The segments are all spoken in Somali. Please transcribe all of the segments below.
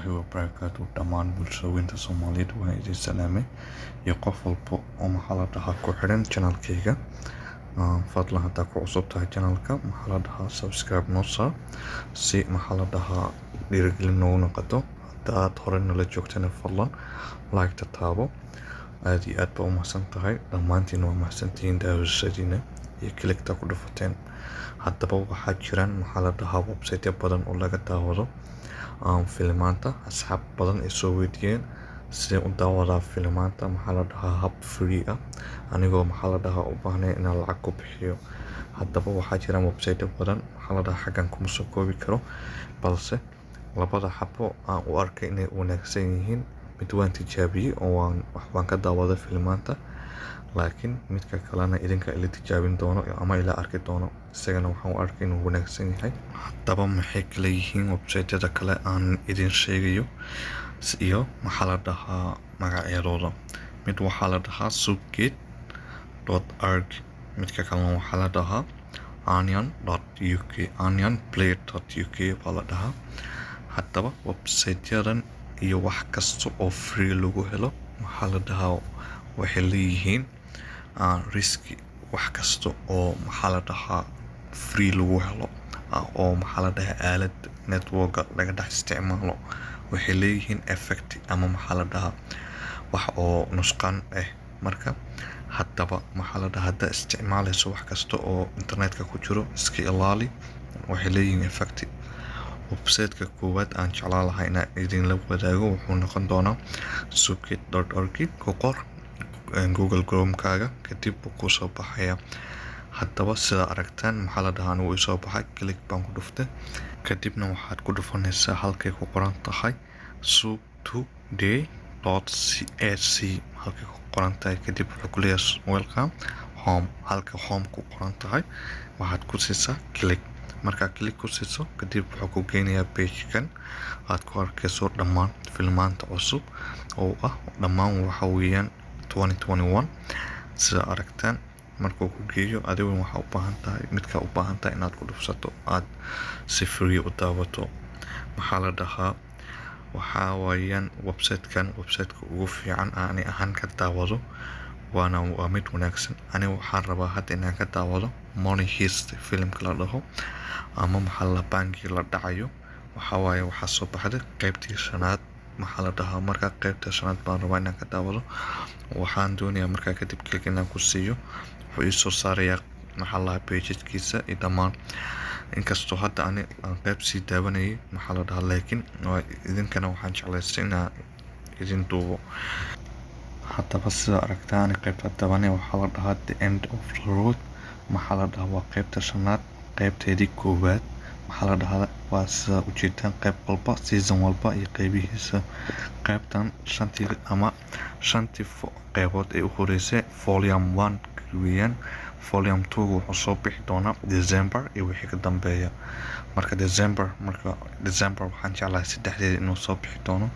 waraxmatullaahi wabarakaatu dhammaan bulshooyinka Soomaaliyeed waan idin salaamay iyo qof walba oo ku xiran channelkayga. Fadlan haddaa ku cusub tahay channelka subscribe noo saar si dhiirigelin noogu noqoto. Hadda aad hore nala joogtana fadlan like ta taabo. aad iyo aad baa u mahadsan tahay. Dhammaantiin waa mahadsantihiin daawashadiina iyo klikta ku dhufateen. Haddaba waxaa jiraan website badan oo laga daawado filmaanta. Asxaab badan ay soo weydiiyeen sidee u daawadaa filmaanta hab free ah anigoo u baahnay inaan lacag ku bixiyo. Haddaba waxaa jiraan website badan xaggan kuma soo koobi karo, balse labada xabo aan u arkay inay wanaagsan yihiin. Mid waan tijaabiyey oo waan ka daawaday filmaanta, laakiin midka kalena idinka ila tijaabin doono ama ila arki doono, isagana waxaan u arkay inuu wanaagsan yahay. Haddaba maxay kala yihiin website-yada kale aan idin sheegayo iyo magacyadooda. Mid waxaa la dhahaa Soapgate.org, midka kalena waxaa la dhahaa onionplay.uk baa la dhahaa. Haddaba website-yadan iyo wax kasta oo free lagu helo waxay leeyihiin riski. Wax kasta oo free lagu helo oo aalad network laga dhex isticmaalo waxay leeyihiin effect ama wax oo nusqan ah. Marka haddaba hadda isticmaalayso wax kasta oo internetka ku jiro iska ilaali, waxay leeyihiin effect. Website-ka koowaad aan jeclaan lahaa inaan idinla wadaago wuxuu noqon doonaa soapgate.org. ku qor Google Chrome-kaaga kadib wuu ku soo baxaya. Haddaba sida aragtaan wuu soo baxay, click baan ku dhuftay. Kadibna waxaad ku dhufanaysaa halkay ku qoran tahay soaptoday.ac halkay ku qoran tahay. Kadib wuxuu ku leeyahay welcome home. Halka home ku qoran tahay waxaad ku siisaa click. Markaa click ku siiso kadib wuxuu ku geynayaa page-kan aad ku arkayso dhammaan filmaanta cusub oo dhammaan waxa weeyaan 2021. sida aragtaan markuu ku geeyo adigu waxa u baahan tahay midka u baahan tahay inaad ku dhufsato aad si free u daawato. Waxa weeyaan website-ka ugu fiican aan ahaan ka daawado, waa mid wanaagsan. Aniga waxaan rabaa hadda inaan ka daawado Money Heist filmka la dhaho ama bangi la dhacayo. waxaa soo baxday qaybtii shanaad. Marka qaybta shanaad baan rabaa inaan ka daawado. Waxaan doonayaa markaa kadib click inaan ku siiyo. Wuxuu ii soo saarayaa page-kiisa iyo dhammaan. Inkastoo hadda aan qayb sii daawanayay laakiin idinkana waxaan jeclaystay inaan idin duubo. Haddaba sida aragtaan qaybta dabane waxaa la dhahaa The End of the Road. waa qaybta shanaad qaybteedii koowaad. waa sida ujeedaan qayb walba season walba iyo qaybihiisa. qaybtan shantii qaybood ee u horeysay volume 1 weeyaan. volume 2 wuxuu soo bixi doonaa December iyo wixii ka dambeeya. marka December waxaan jeclahay 3 inuu soo bixi doono.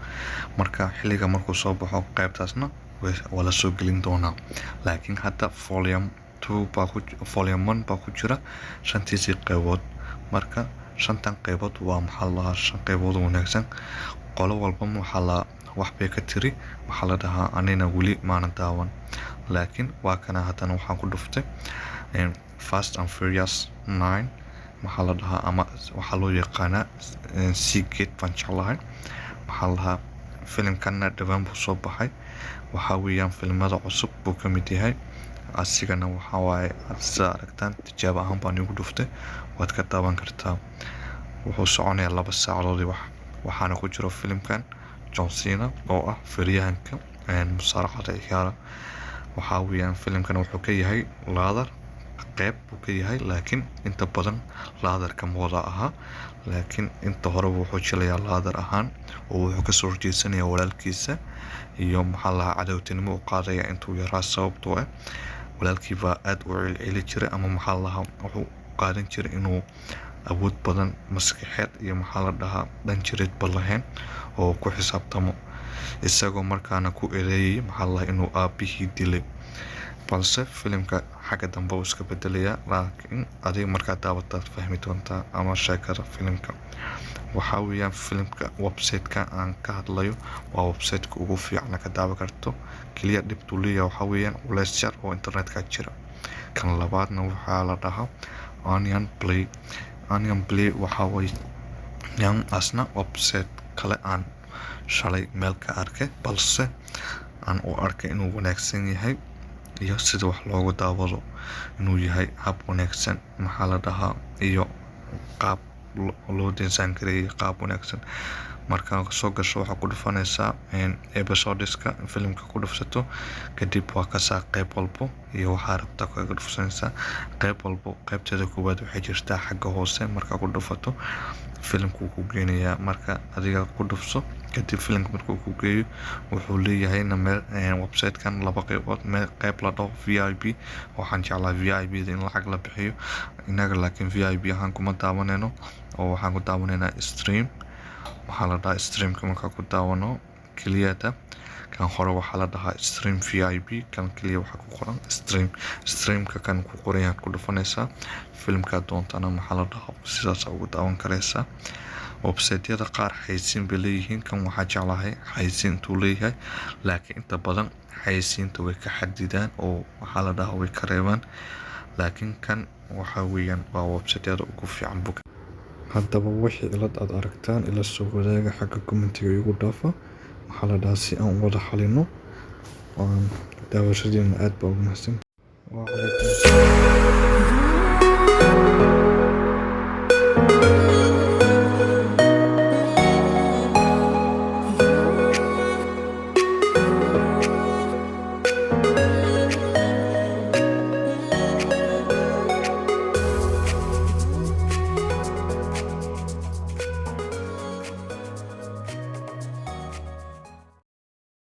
marka xilliga markuu soo baxo qaybtaasna waa la soo gelin doonaa. laakiin hadda volume 1 baa ku jira shantiisii qaybood. marka shantan qaybood waa 5 qaybood wanaagsan. qolo walba wax bay ka tiri. anina weli maana daawan, laakiin waa kana haddana waxaan ku dhuftay Fast and Furious 9 ama waxaa loo yaqaanaa Seagate baan jeclahay. filimkana dhawaan buu soo baxay. waxaa weeyaan filmada cusub buu ka mid yahay. asigana waxaa waaye sida aragtaan tijaabo ahaan baan igu dhuftay, waad ka daawan kartaa. wuxuu soconayaa 2 saacadood waxaana ku jiro filimkan John Cena oo fariyahanka musaaracada ciyaara. waxaa weeyaan filimkan wuxuu ka yahay laadar qayb buu ka yahay, laakiin inta badan laadarka mooda ahaa. laakiin inta hore wuxuu jilayaa laadar ahaan oo wuxuu ka soo horjeesanayaa walaalkiisa iyo cadowtinimo u qaadaya intuu yaraa. sababtoo walaalkii baa aad u celceli jiray ama wuxuu qaadan jiray inuu awood badan maskaxeed iyo dhan jireed lahayn oo ku xisaabtamo, isagoo markaana ku eedeeyay inuu aabihii dilay. balse filimka xagga dambe uu iska bedelayaa, laakiin adiga markaad daawataad fahmi doontaa ama sheekada filimka. waxaa weeyaan filimka website-ka aan ka hadlayo waa website-ka ugu fiican ka daawan karto. kaliya dhibtu leeyahay waxaa weeyaan culays yar oo internetka jira. kan labaadna waxaa la dhahaa Onion Play waxaa weeyaan asna website kale aan shalay meel ka arkay, balse aan u arkay inuu wanaagsan yahay iyo sida wax loogu daawado inuu yahay hab wanaagsan, maxaa la dhahaa, iyo qaab loo design gareeyay qaab wanaagsan. markaa soo gasho waxaa ku dhufanaysaa episodeska filimka ku dhufsato, kadib waa kasaa qayb walbo iyo waxaa rabtaa kaga dhufsanaysaa qayb walbo. qaybteeda koowaad waxay jirtaa xagga hoose, markaa ku dhufato filimku ku geenayaa. marka adiga ku dhufso kadib filimka markuu ku geeyo wuxuu leeyahay website-kan laba qaybood, qayb la dhaho VIP. waxaan jeclaa VIP in lacag la bixiyo, inaga laakiin VIP ahaan kuma daawanayno oo waxaan ku daawanaynaa stream. waxaa la dhahaa streamka markaa ku daawano keliyata kan hore waxaa la dhahaa stream VIP, kan keliya waxaa ku qoran streamka kan ku qoran yahay ku dhufanaysaa filimka doontana maxaa la dhahaa sidaas ugu daawan karaysaa. website-yada qaar xayisiin bay leeyihiin, kan waxaa jeclahay xayisiintuu leeyahay, laakiin inta badan xayisiinta way ka xadidaan oo waxaa la dhahaa way ka reebaan. laakiin kan waxaa weeyaan waa website-yada ugu fiican book. haddaba wixii cilad aad aragtaan ila soo wadaaga xagga commentiga igu dhaafa, waxaa la dhahaa si aan wada xalino. daawashadiina aad baa ugu mahadsan.